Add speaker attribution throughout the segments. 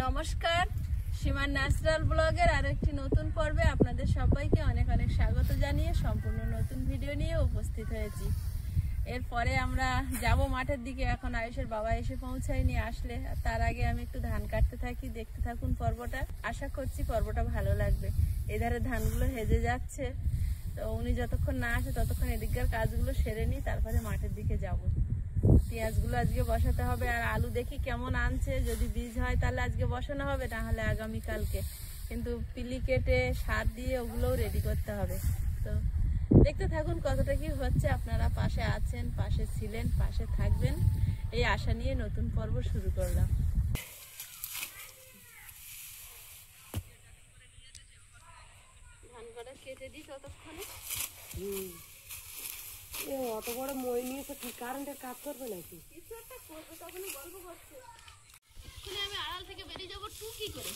Speaker 1: নমস্কার, সীমার ন্যাচারাল ব্লগের আরো একটি নতুন পর্বে আপনাদের সবাইকে অনেক অনেক স্বাগত জানিয়ে সম্পূর্ণ নতুন ভিডিও নিয়ে উপস্থিত হয়েছি। এরপরে আমরা যাব মাঠের দিকে। এখন আয়ুষের বাবা এসে পৌঁছায়নি, আসলে তার আগে আমি একটু ধান কাটতে থাকি। দেখতে থাকুন পর্বটা, আশা করছি পর্বটা ভালো লাগবে। এধারে ধানগুলো হেজে যাচ্ছে, তো উনি যতক্ষণ না আসে ততক্ষণ এদিককার কাজগুলো সেরে নিই, তারপরে মাঠের দিকে যাব। পেঁয়াজগুলো আজকে বসাতে হবে, আর আলু দেখি কেমন আনছে, যদি বীজ হয় তাহলে আজকে বসানো হবে, না হলে আগামীকালকে। কিন্তু পিলি কেটে সার দিয়ে ওগুলোও রেডি করতে হবে। তো দেখতে থাকুন কতটা কি হচ্ছে। আপনারা পাশে আছেন, পাশে ছিলেন, পাশে থাকবেন, এই আশা নিয়ে নতুন পর্ব শুরু করলাম। ধান কটা কেটে দিই ততক্ষণে।
Speaker 2: অত বড় মই নিয়ে তো কি কারেন্টের কাজ করবে নাকি?
Speaker 1: কিছু একটা করবে, তখনই গল্প করছে। আমি আড়াল থেকে বেরিয়ে যাবো টুকি করে।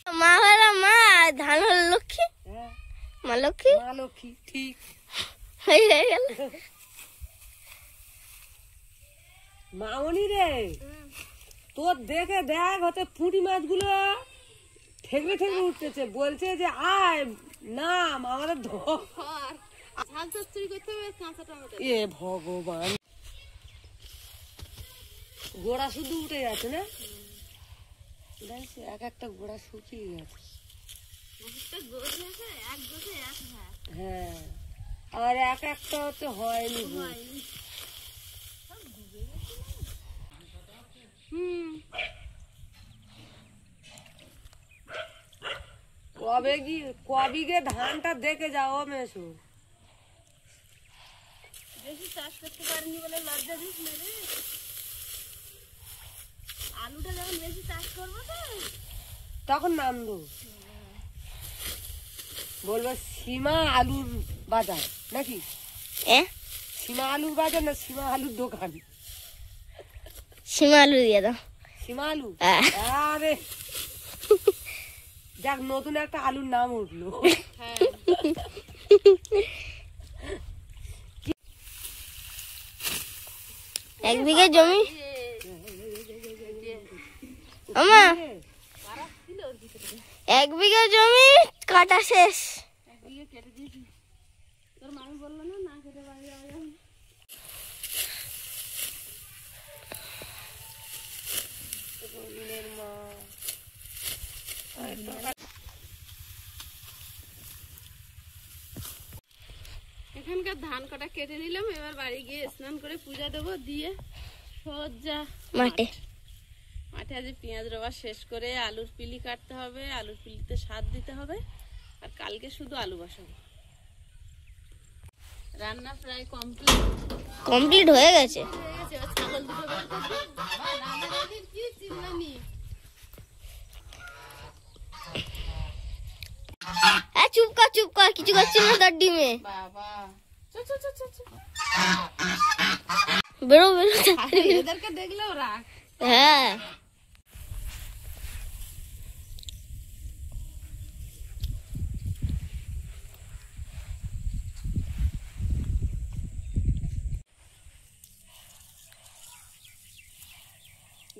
Speaker 3: মা হলো মা, ধান হলো লক্ষ্মী। মা লক্ষ্মী,
Speaker 2: মা লক্ষ্মী, ঠিক
Speaker 3: হয়ে গেল।
Speaker 2: মামনি রে, তোর দেখে দেখ হচ্ছে পুঁটি মাছগুলো ঠেকরে ঠেকরে উঠতেছে, বলছে যে আয় নাম আমাদের ধর। এ ভগবান, গোড়া শুধু উঠে যাচ্ছে না? দেখছি এক একটা গোড়া শুকিয়ে গেছে। হ্যাঁ, আর এক একটা হচ্ছে হয়নি। কবিকে ধানটা দেখে যাও মেসো।
Speaker 1: বেশি চাষ করতে পারিনি বলে লজ্জা দিস না রে। আলুটা যখন বেশি চাষ করবো
Speaker 2: তখন নামবো, বলবো সীমা আলুর বাজার নাকি? সীমা আলুর বাজার না সীমা আলুর দোকান?
Speaker 3: সীমা আলু দিয়ে দাও।
Speaker 2: সীমা আলু, আরে যাক, নতুন একটা আলুর নাম উঠলো।
Speaker 3: এক বিঘা জমি আমা, 1 বিঘা জমি কাটা শেষ।
Speaker 1: কেটে দিয়েছি। তোর মামি বললো না না কেটে বাড়ি যাওয়া যাবে। এখানকার ধান কটা কেটে নিলাম, এবার বাড়ি গিয়ে স্নান করে পূজা দেবো, দিয়ে সোজা মাঠে। মাঠে আজ পেঁয়াজ রোয়া শেষ করে আলুর পিলি কাটতে হবে, আলুর পিলিতে সার দিতে হবে, আর কালকে শুধু আলু বসাবো। রান্না প্রায়
Speaker 3: কমপ্লিট হয়ে গেছে।
Speaker 1: ছাগল দুটো বের করবো, কি চিন্তা নেই।
Speaker 3: চুপ কর, কিছু করছি না তার ডিমে।
Speaker 1: বাবা
Speaker 3: বেরো
Speaker 1: এদেরকে দেখলেও রাখ।
Speaker 3: হ্যাঁ,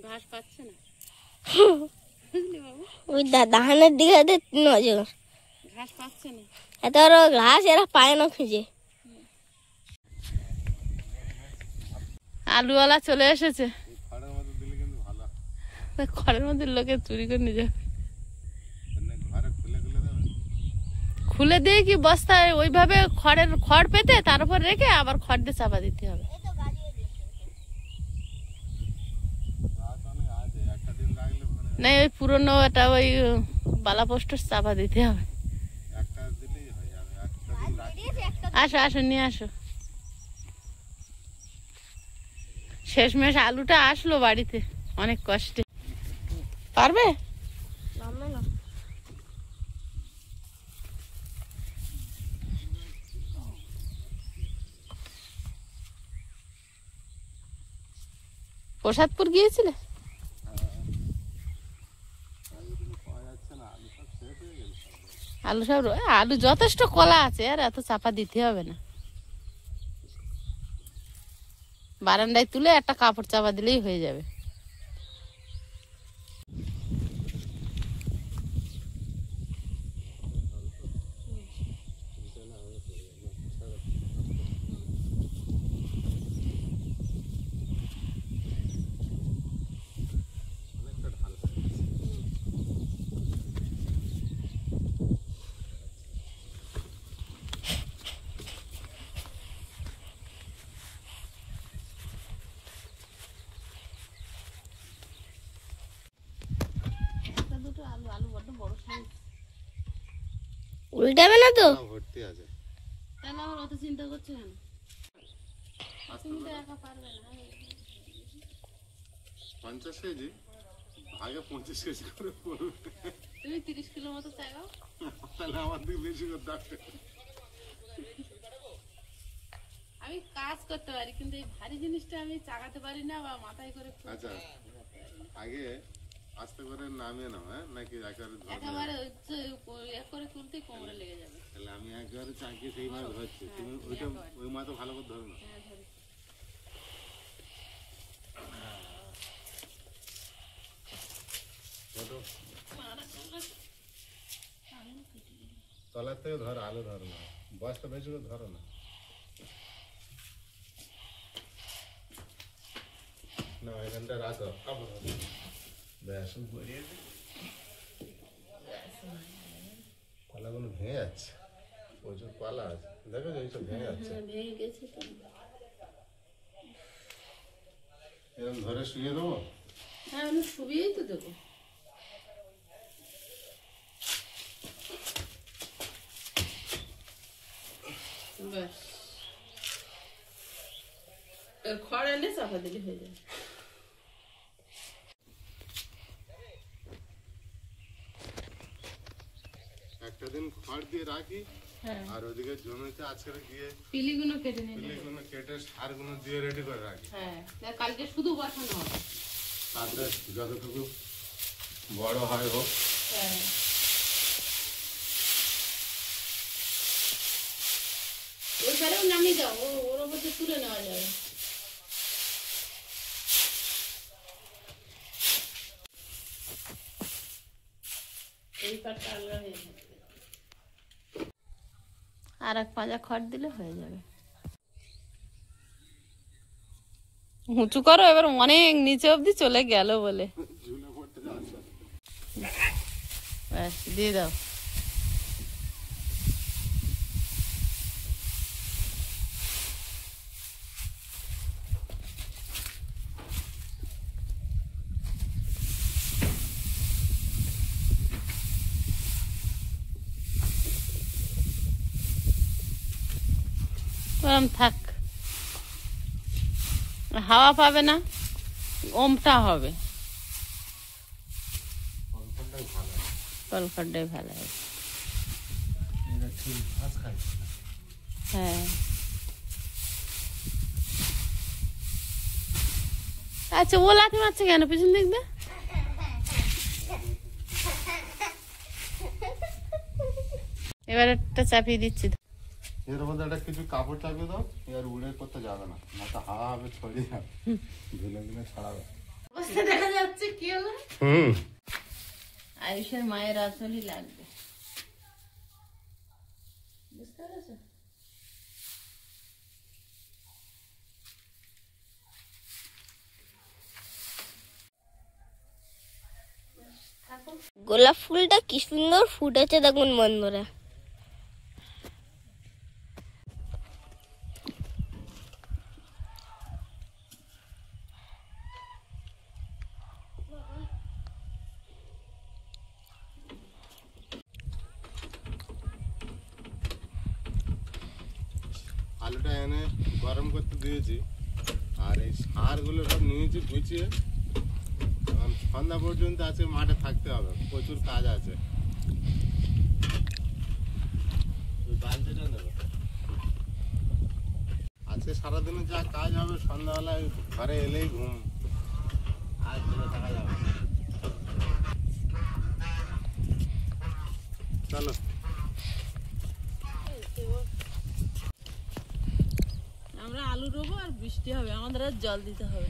Speaker 1: ঘাস পাচ্ছে না,
Speaker 3: ওই ধানের দিকে নজর।
Speaker 1: ঘাস পাচ্ছে না,
Speaker 3: এত ঘাস এরা পায় না খুঁজে।
Speaker 1: আলুওয়ালা চলে এসেছে। খড়ের মধ্যে লোকে চুরি করে নিয়ে যাবে। খুলে দিয়ে কি বস্তায় ওইভাবে খড় পেতে তার উপর রেখে আবার খড় দিয়ে চাপা দিতে হবে। না, ওই পুরনো এটা ওই বালা পোস্টার চাপা দিতে হবে। আসো আসো, নিয়ে আসো। শেষমেশ আলুটা আসলো বাড়িতে অনেক কষ্টে। পারবে? প্রসাদপুর গিয়েছিলে? আলু সব আলু যথেষ্ট কলা আছে, আর এত চাপা দিতে হবে না। বারান্দায় তুলে একটা কাপড় চাপা দিলেই হয়ে যাবে।
Speaker 3: উল্টাবে না তো?
Speaker 4: ভর্তি আছে।
Speaker 1: তাহলে আমার অত চিন্তা করছে কেন? তুমি তো একা পারবে না।
Speaker 4: 50 কেজি আগে 25 কেজি করে পড়বে।
Speaker 1: তুমি 30 কিলো মতো চাইও,
Speaker 4: তাহলে আমার দিকে বেশি করে ডাকতে।
Speaker 1: আমি কাজ করতে পারি, কিন্তু এই ভারী জিনিসটা আমি চাগাতে পারি না বা মাথায় করে।
Speaker 4: আচ্ছা আগে আস্তে করে নামিয়ে নাও, হ্যাঁ নাকি একেবারে ধরে?
Speaker 1: একেবারে করে তুলতে কোমরে লেগে যাবে।
Speaker 4: তাহলে আমি একেবারে চাকিয়ে সেই মাছ ধরছি, তুমি ওইটা ওই মাছ ভালো করে ধরো না। তলার থেকে ধরো, আলো ধরো না, বয়সটা বেশি করে ধরো না। না এখানটা রাখো, ব্যাস গড়িয়ে পালাগুলো ভেঙে যাচ্ছে, প্রচুর পালা আছে, দেখো এইসব ভেঙে যাচ্ছে।
Speaker 1: ভেঙে গেছে তো।
Speaker 4: এরকম ধরে শুয়ে দেবো?
Speaker 1: হ্যাঁ, আমি শুবিয়েই তো দেবো। ব্যাস, খড় এনে চাপা দিলে হয়ে যাবে।
Speaker 4: একটা দিন খড় দিয়ে রাখি,
Speaker 1: হ্যাঁ,
Speaker 4: আর ওদিকে জমিতে আজকে গিয়ে
Speaker 1: পিলিগুলো কেটে নিয়ে নেবে।
Speaker 4: পিলিগুলো কেটে সারগুলো দিয়ে রেডি করে রাখি।
Speaker 1: হ্যাঁ, কালকে শুধু বসানো হবে।
Speaker 4: তাতে যতটুকু বড় হয় হোক।
Speaker 1: হ্যাঁ, ওই সারেও নামিয়ে দাও, ওর ওপর দিয়ে তুলে নেওয়া যাবে। এই পাটটা আলাদা হয়ে যাবে। আর এক পাঁজা খড় দিলে হয়ে যাবে। উঁচু করো, এবার অনেক নিচে অবধি চলে গেল বলে। ব্যাস, দিয়ে দাও। থাক, হাওয়া পাবে না, ওমটা হবে। কলখড়টাই ভালো হবে। হ্যাঁ, আচ্ছা, ও লাথি মারছে কেন পিছন দিক দিয়ে? এবার একটা চাপিয়ে দিচ্ছি।
Speaker 4: এর মধ্যে একটা কিছু কাপড় চাপিয়ে দাও, এর উড়ে করতে যাবে না, মাথা হাওয়া হবে, ছড়িয়ে যাবে, ধুলে ধুলে ছড়াবে।
Speaker 1: অবস্থা দেখা যাচ্ছে কি হলো। আয়ুষের মায়ের আসলই লাগবে, বুঝতে পেরেছো?
Speaker 3: গোলাপ ফুলটা কি সুন্দর ফুটেছে দেখুন বন্ধুরা।
Speaker 4: আলুটা এনে গরম করতে দিয়েছি, আর এই সারগুলো সব নিয়েছি গুছিয়ে। সন্ধ্যা পর্যন্ত আছে, মাঠে থাকতে হবে, প্রচুর কাজ আছে। আজকে সারাদিনে যা কাজ হবে, সন্ধ্যাবেলায় ঘরে এলেই ঘুম, আর ঘুরে থাকা যাবে। চলো।
Speaker 1: আমরা আলু রোবো আর বৃষ্টি হবে, আমাদের আর জল দিতে হবে।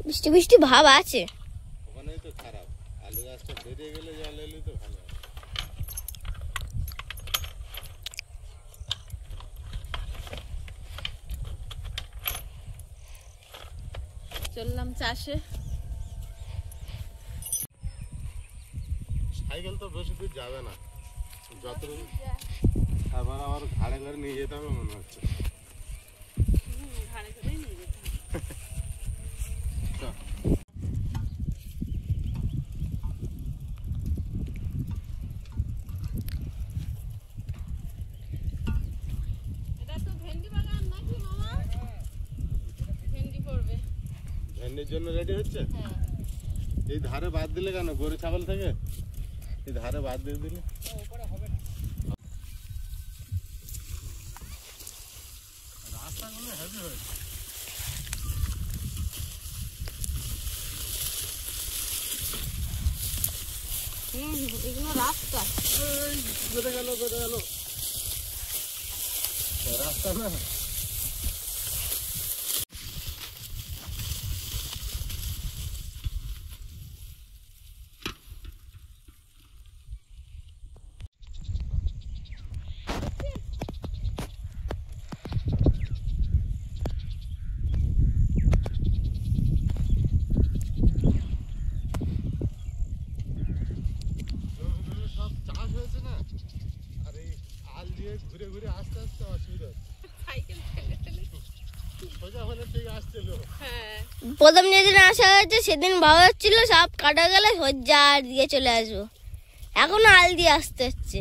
Speaker 3: বৃষ্টি বৃষ্টি ভাব আছে।
Speaker 4: ওখানেই তো খারাপ, আলু গাছটা বেরিয়ে গেলে জল এলে তো ভালো হয়।
Speaker 1: চললাম চাষে।
Speaker 4: সাইকেল তো বেশি দূর যাবে না, যতটুকু আবার আমার ঘাড়ে ঘাড়ে নিয়ে যেতে হবে মনে হচ্ছে।
Speaker 1: ঘাড়ে করেই নিয়ে যেতে হবে।
Speaker 4: চল।
Speaker 1: এটা তো ভেন্ডি বাগান নাকি মামা? ভেন্ডি করবে।
Speaker 4: ভেন্ডির জন্য রেডি হচ্ছে।
Speaker 1: হ্যাঁ,
Speaker 4: এই ধারে বাদ দিলে কেন, গরু ছাগল থেকে এই ধারে বাদ দিয়ে দিলে রাস্তাগুলো হেভি হয়েছে।
Speaker 1: এগুলো রাস্তা।
Speaker 4: কোথায় গেল রাস্তা না। সব চাষ হয়েছে না, আর এই আল দিয়ে ঘুরে ঘুরে আস্তে আস্তে অসুবিধা হচ্ছে।
Speaker 1: সাইকেল ঠেলে ঠেলে।
Speaker 4: সোজা হলে ঠিক আসছিল।
Speaker 3: প্রথম যেদিন আসা হয়েছে সেদিন ভাবা হচ্ছিল সব কাটা গেলে সজ্জা দিয়ে চলে আসবো, এখনো আল দিয়ে আসতে হচ্ছে,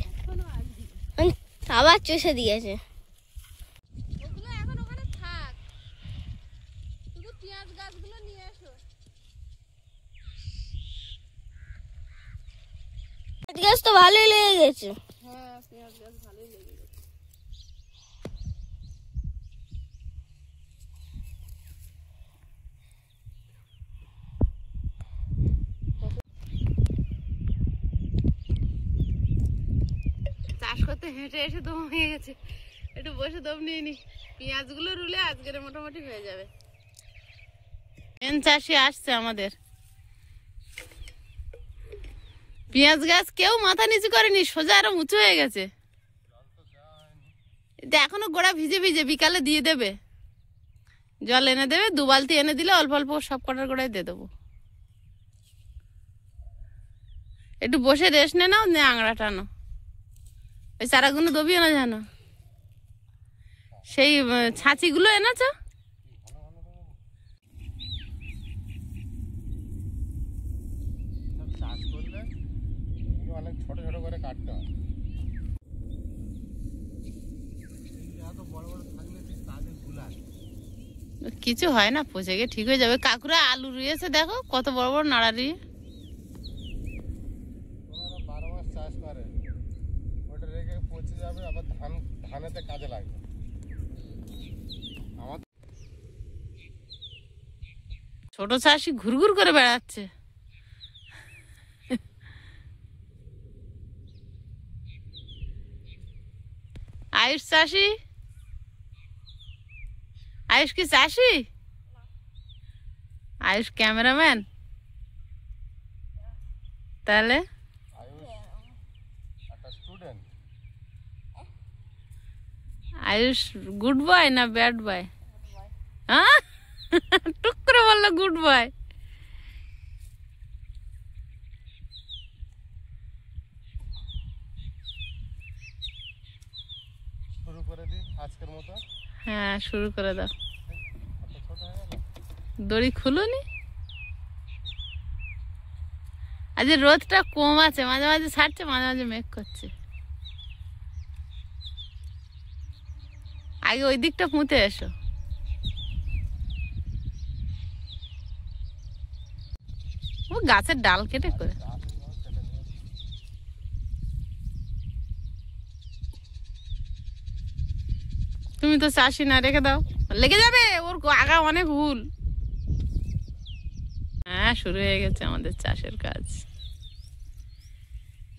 Speaker 3: আবার চষে দিয়েছে।
Speaker 1: ওগুলো এখন ওখানে থাক, শুধু পেঁয়াজ গাছগুলো নিয়ে এসো।
Speaker 3: গাছ তো ভালোই লেগে গেছে।
Speaker 1: হ্যাঁ, পেঁয়াজ গাছ ভালোই লেগে গেছে। চাষ করতে হেঁটে এসে দম হয়ে গেছে, একটু বসে দম নিয়ে নি। পেঁয়াজগুলো রুলে আজকের মোটামুটি হয়ে যাবে। মেন চাষি আসছে আমাদের। পেঁয়াজ গাছ কেউ মাথা নিচু করেনি, সোজা আরো উঁচু হয়ে গেছে। এখনো গোড়া ভিজে ভিজে, বিকালে দিয়ে দেবে, জল এনে দেবে, 2 বালতি এনে দিলে অল্প অল্প সব কটার গোড়ায় দিয়ে দেবো। একটু বসে রেস্ট নে নাও, আংড়া টানো, ওই চারাগুলো দবিও না জানো। সেই ছাঁচিগুলো এনেছো?
Speaker 4: চাষ করলে এগুলো অনেক ছোট ছোট করে কাটতে হয়। এত বড় বড় থাকলে ঠিক তাদের গুলায়
Speaker 1: কিছু হয় না, পচে গিয়ে ঠিক হয়ে যাবে। কাকুরা আলু রুইয়েছে, দেখো কত বড় বড় নাড়া রুইয়ে।
Speaker 4: ওনারা 12 মাস চাষ করে, ওটা রেখে পচে যাবে, আবার ধানেতে কাজে লাগবে। আমার
Speaker 1: ছোট চাষি ঘুরঘুর করে বেড়াচ্ছে। আয়ুষ চাষি, আয়ুষ কি চাষি? আয়ুষ ক্যামেরাম্যান? তাহলে
Speaker 4: একটা স্টুডেন্ট।
Speaker 1: আয়ুষ গুড বয় না ব্যাড বয়? হ্যাঁ, টুক করে বললো গুড বয়।
Speaker 4: শুরু করে দিই আজকের মতো।
Speaker 1: হ্যাঁ, শুরু করে দাও।
Speaker 4: এত ছোট হয়ে গেল।
Speaker 1: দড়ি খুলুনি? আজ রোদটা কম আছে, মাঝে মাঝে ছাড়ছে, মাঝে মাঝে মেঘ করছে। আগে ওই দিকটা পুঁতে এসো। ও গাছের ডাল কেটে করে। তুমি তো চাষি না, রেখে দাও, লেগে যাবে, ওর আগা অনেক ভুল। হ্যাঁ, শুরু হয়ে গেছে আমাদের চাষের কাজ।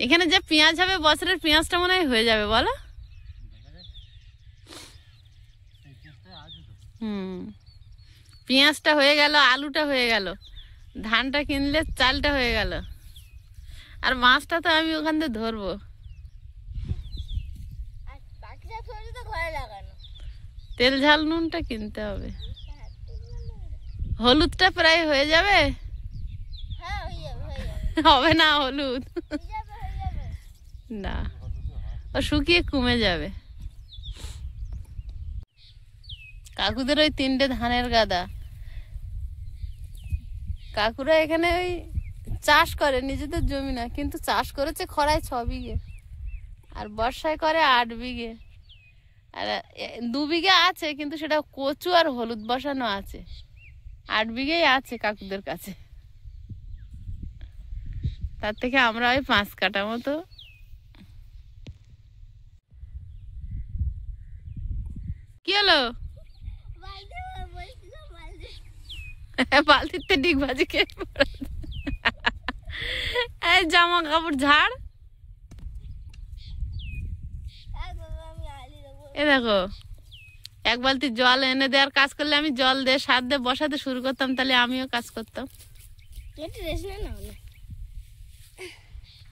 Speaker 1: এখানে যে পেঁয়াজ হবে, বছরের পেঁয়াজটা মনে হয় হয়ে যাবে, বলো?
Speaker 4: এই
Speaker 1: পেঁয়াজটা হয়ে গেল, আলুটা হয়ে গেল, ধানটা কিনলে চালটা হয়ে গেল, আর মাছটা তো আমি ওখান থেকে ধরবো।
Speaker 3: আর বাকি সব সবজি তো ঘরে লাগানো।
Speaker 1: তেল ঝাল নুনটা কিনতে হবে। হলুদটা প্রায় হয়ে যাবে।
Speaker 3: হ্যাঁ হয়ে যাবে
Speaker 1: হবে না হলুদ,
Speaker 3: হয়ে যাবে।
Speaker 1: না ও শুকিয়ে কমে যাবে। কাকুদের ওই 3টে ধানের গাদা, কাকুরা এখানে ওই চাষ করে, নিজেদের জমি না কিন্তু চাষ করেছে খরায় 6 বিঘে, আর বর্ষায় করে 8 বিঘে, আর 2 বিঘে আছে কিন্তু সেটা কচু আর হলুদ বসানো আছে। 8 বিঘেই আছে কাকুদের কাছে, তার থেকে আমরা ওই 5 কাঠা মতো। কি হলো? বালতিতে ডিগ ভাজি খেয়ে এই জামা কাপড় ঝাড়। এ দেখো, 1 বালতি জল এনে দেওয়ার কাজ করলে আমি জল দিয়ে সার দিয়ে বসাতে শুরু করতাম, তাহলে আমিও কাজ করতাম।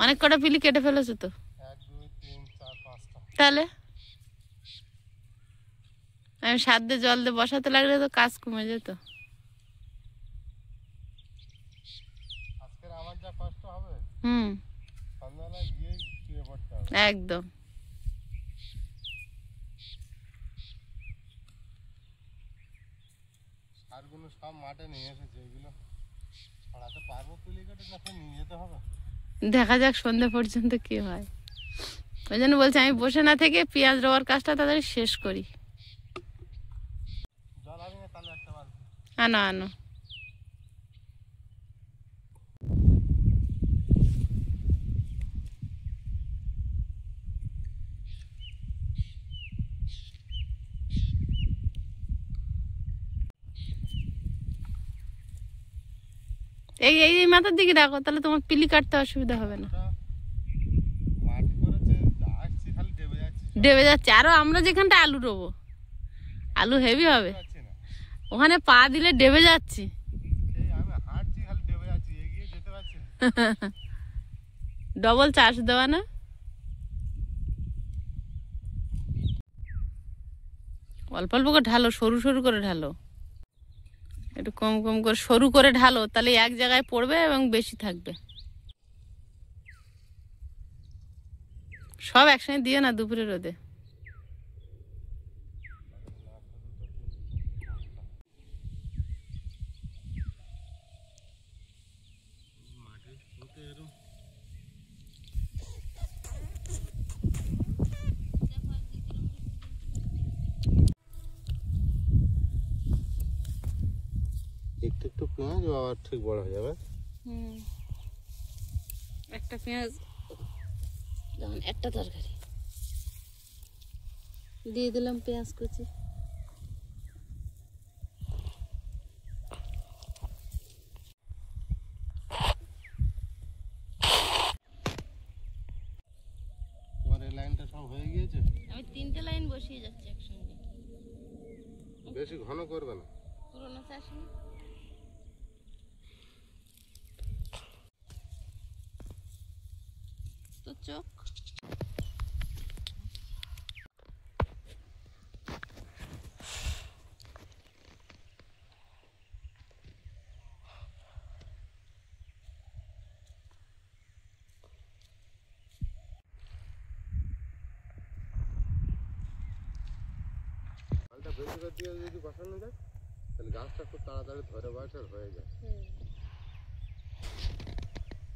Speaker 1: অনেক কটা পিলি কেটে ফেলেছো তো,
Speaker 4: 1 2 3 4 5টা।
Speaker 1: তাহলে আমি সার দিয়ে জল দিয়ে বসাতে লাগলে তো কাজ কমে যেত।
Speaker 4: আজকের আমার যা কষ্ট হবে,
Speaker 1: হুম,
Speaker 4: সন্ধ্যাবেলায় গিয়ে শুয়ে পড়তে হবে।
Speaker 1: একদম।
Speaker 4: সারগুলো সব মাঠে নিয়ে এসেছে, এগুলো ছড়াতে পারবো তুলি কেটে, না নিয়ে যেতে হবে।
Speaker 1: দেখা যাক সন্ধ্যা পর্যন্ত কি হয়। ওই জন্য বলছি আমি বসে না থেকে পেঁয়াজ রোয়ার কাজটা তাড়াতাড়ি শেষ করি।
Speaker 4: জল আনি না তাহলে একটা বালতি।
Speaker 1: আনো আনো। এই এই এই মাথার দিকে রাখো, তাহলে তোমার পিলি কাটতে অসুবিধা হবে না।
Speaker 4: মাটি করেছে, আসছি খালি ডেবে যাচ্ছি,
Speaker 1: ডেবে যাচ্ছে। আরো আমরা যেখানটা আলু রোবো, আলু হেভি হবে,
Speaker 4: যাচ্ছি না।
Speaker 1: ওখানে পা দিলে ডেবে যাচ্ছি।
Speaker 4: এই আমি হাঁটছি খালি ডেবে যাচ্ছি, এগিয়ে যেতে পারছি না।
Speaker 1: ডবল চাষ দেওয়া না। অল্প অল্প করে ঢালো, সরু সরু করে ঢালো, একটু কম কম করে সরু করে ঢালো, তাহলে এক জায়গায় পড়বে এবং বেশি থাকবে। সব একসঙ্গে দিয়ে না দুপুরে রোদে।
Speaker 4: একটু একটু পেঁয়াজ আবার ঠিক বড় হয়ে যাবে।
Speaker 1: একটা পেঁয়াজ যেমন একটা তরকারি দিয়ে দিলাম পেঁয়াজ কুচি।
Speaker 4: তোমার এই লাইনটা সব হয়ে গিয়েছে,
Speaker 1: আমি 3টে লাইন বসিয়ে যাচ্ছি একসঙ্গে।
Speaker 4: বেশি ঘন করবে না।
Speaker 1: পুরোনো চাষি তো চোখ।
Speaker 4: জলটা বেশি করে দিয়ে যদি বসানো যায়, তাহলে গাছটা খুব তাড়াতাড়ি ধরে বসে আর হয়ে যায়।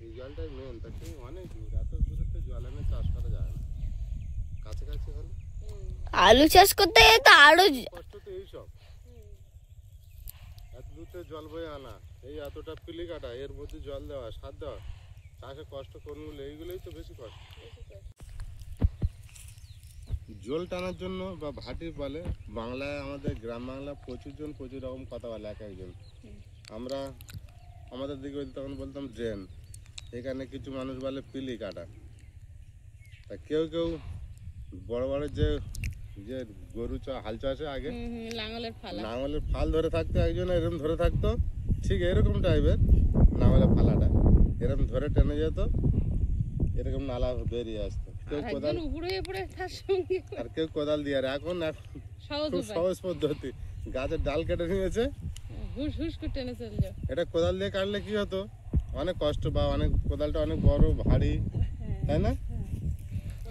Speaker 4: এই জলটাই মেন, তাকে অনেক দূর, এত দূরে তো জল এনে চাষ করা যায় না, কাছাকাছি হলে।
Speaker 3: আলু চাষ করতে গেলে তো আরো
Speaker 4: কষ্ট তো এইসব, এত দূর থেকে জল বয়ে আনা, এই এতটা পিলি কাটা, এর মধ্যে জল দেওয়া, সার দেওয়া, চাষে কষ্ট কোনগুলো, এইগুলোই তো বেশি কষ্ট। জল টানার জন্য বা ভাটি বলে বাংলায়, আমাদের গ্রাম বাংলা প্রচুর জন প্রচুর রকম কথা বলে এক একজন। আমরা আমাদের দিকে তখন বলতাম ড্রেন, এখানে কিছু মানুষ বলে পিলি কাটা। তা কেউ কেউ বড় বড় যে যে গরু হাল চাষে আগে
Speaker 1: লাঙলের ফালা।
Speaker 4: নাঙলের ফাল ধরে থাকতো, একজন এরকম ধরে থাকতো, ঠিক এরকম টাইপের নাঙলের ফালাটা এরকম ধরে টেনে যেত, এরকম নালা বেরিয়ে আসতো। কেউ কোদাল
Speaker 1: উপরে পড়ে তার সঙ্গে
Speaker 4: আর কেউ কোদাল দিয়ে। আর এখন
Speaker 1: সহজ
Speaker 4: খুব সহজ পদ্ধতি, গাছের ডাল কেটে নিয়েছে,
Speaker 1: হুস হুস করে টেনে চলে যাও।
Speaker 4: এটা কোদাল দিয়ে কাটলে কি হতো, অনেক কষ্ট, বা অনেক কোদালটা অনেক বড় ভারী, তাই না?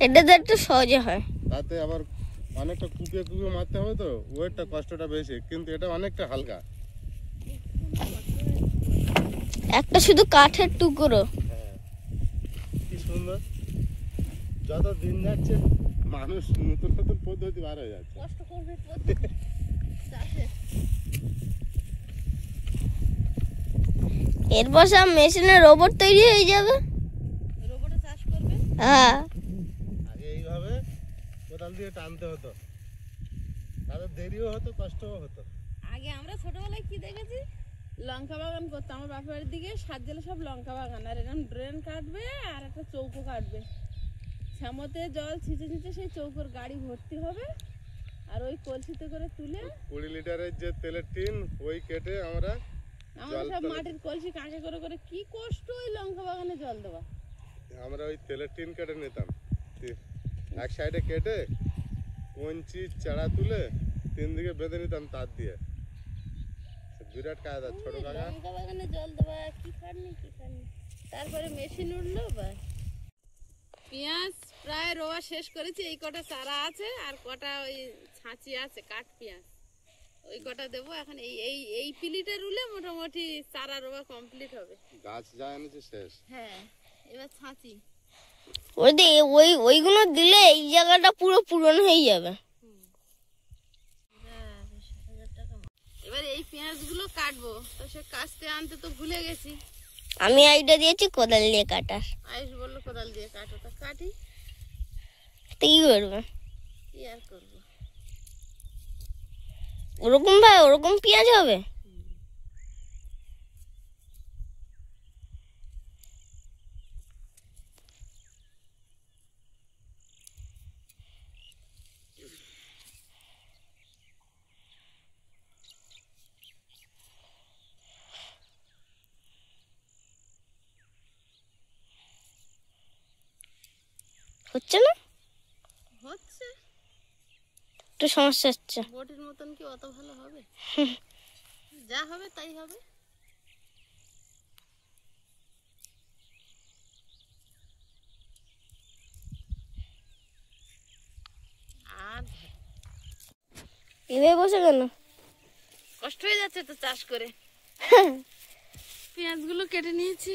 Speaker 3: এটা তো একটু সহজে হয়।
Speaker 4: তাতে আবার অনেকটা কুপিয়ে কুপিয়ে মারতে হবে, তো ওয়েটটা কষ্টটা বেশি, কিন্তু এটা অনেকটা হালকা।
Speaker 3: একটা শুধু কাঠের টুকরো।
Speaker 4: হ্যাঁ, কি সুন্দর। যত দিন যাচ্ছে মানুষ নতুন নতুন পদ্ধতি বার হয়ে যাচ্ছে।
Speaker 1: কষ্ট করবে
Speaker 3: এরপর সব মেশিনের রোবট তৈরি হয়ে যাবে।
Speaker 1: রোবটে চাষ করবে।
Speaker 3: হ্যাঁ,
Speaker 4: আগে এইভাবে কোদাল দিয়ে টানতে হতো, তাদের দেরিও হতো, কষ্টও হতো।
Speaker 1: আগে আমরা ছোটবেলায় কি দেখেছি, লঙ্কা বাগান করতো আমার বাপের বাড়ির দিকে, সাত জেলে সব লঙ্কা বাগান, আর এরকম ড্রেন কাটবে আর একটা চৌকো কাটবে, শ্যামতে জল ছিঁচে ছিঁচে সেই চৌকোর গাড়ি ভর্তি হবে, আর ওই কলসিতে করে তুলে
Speaker 4: 20 লিটারের যে তেলের টিন ওই কেটে আমরা
Speaker 1: আমাদের সব মাটির কলসি কাঁচা করে করে কি কষ্ট ওই লঙ্কা বাগানে জল দেওয়া।
Speaker 4: ওই তেলের টিন কেটে নিতাম, এক সাইডে কেটে কঞ্চি চারা তুলে 3 দিকে বেঁধে নিতাম তার দিয়ে। বিরাট কায়দা, ছোট কাকা।
Speaker 1: লঙ্কা বাগানে জল দেওয়া কি খাটনি কি খাটনি। তারপরে মেশিন উঠলো, বা পেঁয়াজ প্রায় রোয়া শেষ করেছি, এই কটা চারা আছে আর কটা ওই ছাঁচি আছে কাঠ পেঁয়াজ, ওই কটা দেবো এখন। এই পিলিটা রুলে মোটামুটি চারা রোয়া কমপ্লিট হবে।
Speaker 4: গাছ যা এনেছে শেষ।
Speaker 1: হ্যাঁ, এবার ছাঁচি।
Speaker 3: ওইগুলো দিলে এই জায়গাটা পুরো পূরণ হয়ে যাবে।
Speaker 1: এবার এই পেঁয়াজগুলো কাটবো, তো সে কাটতে আনতে তো ভুলে গেছি।
Speaker 3: আমি আইডিয়া দিয়েছি কোদাল দিয়ে কাটার।
Speaker 1: আয়ুষ বললো কোদাল দিয়ে কাটো, তা কাটি।
Speaker 3: তো কি করবে?
Speaker 1: কি আর করবো,
Speaker 3: ওরকম পেঁয়াজ হবে। হচ্ছে না,
Speaker 1: হচ্ছে
Speaker 3: একটু সমস্যা হচ্ছে।
Speaker 1: বটির মতন কি অত ভালো হবে? যা হবে তাই হবে। আর
Speaker 3: এভাবে বসে কেন?
Speaker 1: কষ্ট হয়ে যাচ্ছে তো চাষ করে। পেঁয়াজগুলো কেটে নিয়েছি।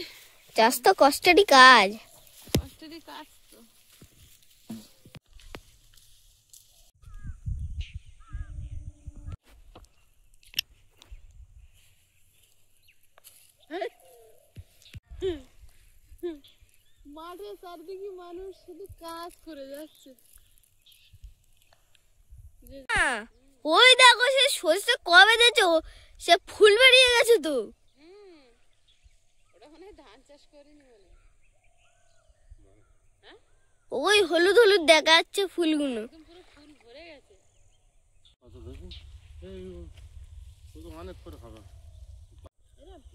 Speaker 3: চাষ তো কষ্টেরই কাজ।
Speaker 1: কষ্টেরই কাজ তো। মাঠে চারদিকে মানুষ শুধু কাজ করে যাচ্ছে।
Speaker 3: ওই দেখো, সে সরষে কবে দিয়েছে, সে ফুল বেরিয়ে গেছে তো।
Speaker 1: ওটা মনে হয় ধান চাষ করেনি বলে।
Speaker 3: ওই হলুদ হলুদ দেখা যাচ্ছে ফুলগুলো।
Speaker 1: একদম পুরো ফুল ভরে গেছে।
Speaker 4: কত দেখি, এই শুধু অনেক করে হবে।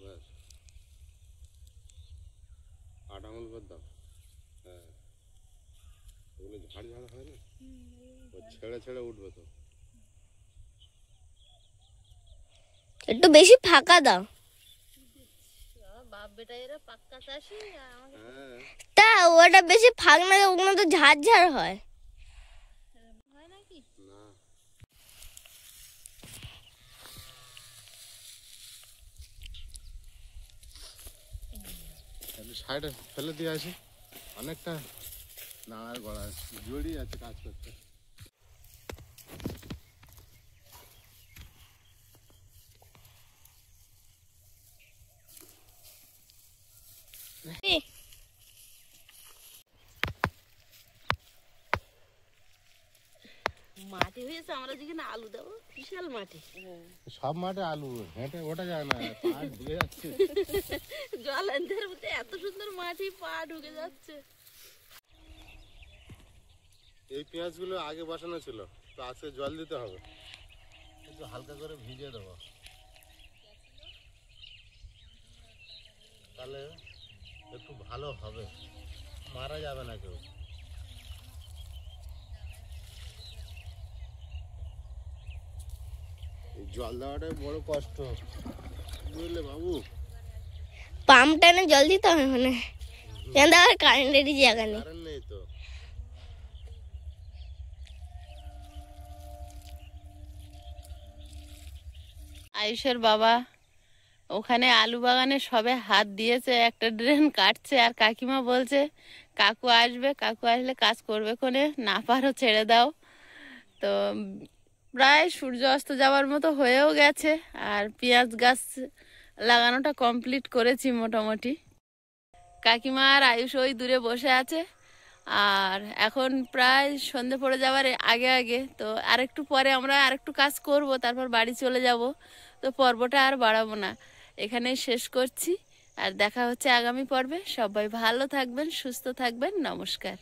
Speaker 4: ব্যাস 8 আঙুল করে দাও। হ্যাঁ, ওগুলো ঝাড় ঝাড় হয় না, ও ছেড়ে ছেড়ে উঠবে তো।
Speaker 3: একটু বেশি ফাঁকা দাও।
Speaker 1: বাপ বেটা এরা পাক্কা চাষি, আর আমাকে
Speaker 4: হ্যাঁ,
Speaker 3: তা ওটা বেশি ফাঁক না, ওগুলো তো ঝাড় ঝাড় হয়।
Speaker 1: হয় নাকি?
Speaker 4: না সাইডে ফেলে দিয়ে আসি, অনেকটা নাড়ার গড়া জড়িয়ে আছে কাজ করতে।
Speaker 1: মাটি হয়েছে, আমরা যেখানে আলু দেবো বিশাল মাটি।
Speaker 4: সব মাঠে আলু হেঁটে ওটা যায় না, পা ঢুকে যাচ্ছে।
Speaker 1: জল আনতে মধ্যে এত সুন্দর মাটি, পা ঢুকে যাচ্ছে।
Speaker 4: এই পেঁয়াজগুলো আগে বসানো ছিল, তো আজকে জল দিতে হবে, একটু হালকা করে ভিজিয়ে দেবো, তাহলে একটু ভালো হবে, মারা যাবে না কেউ। জল দেওয়াটাই বড় কষ্ট, বুঝলে বাবু।
Speaker 3: পাম্প টানে জল দিতে হবে মানে কারেন্টেরই জায়গা নেই।
Speaker 4: কারেন্ট নেই তো।
Speaker 1: আয়ুষের বাবা ওখানে আলু বাগানে সবে হাত দিয়েছে, একটা ড্রেন কাটছে, আর কাকিমা বলছে কাকু আসবে, কাকু আসলে কাজ করবে কোনে, না পারো ছেড়ে দাও। তো প্রায় সূর্য অস্ত যাওয়ার মতো হয়েও গেছে, আর পেঁয়াজ গাছ লাগানোটা কমপ্লিট করেছি মোটামুটি। কাকিমা আর আয়ুষ ওই দূরে বসে আছে, আর এখন প্রায় সন্ধে পড়ে যাওয়ার আগে আগে। তো আরেকটু পরে আমরা আরেকটু কাজ করব, তারপর বাড়ি চলে যাব। তো পর্বটা আর বাড়াবো না, এখানেই শেষ করছি। আর দেখা হচ্ছে আগামী পর্বে। সবাই ভালো থাকবেন, সুস্থ থাকবেন। নমস্কার।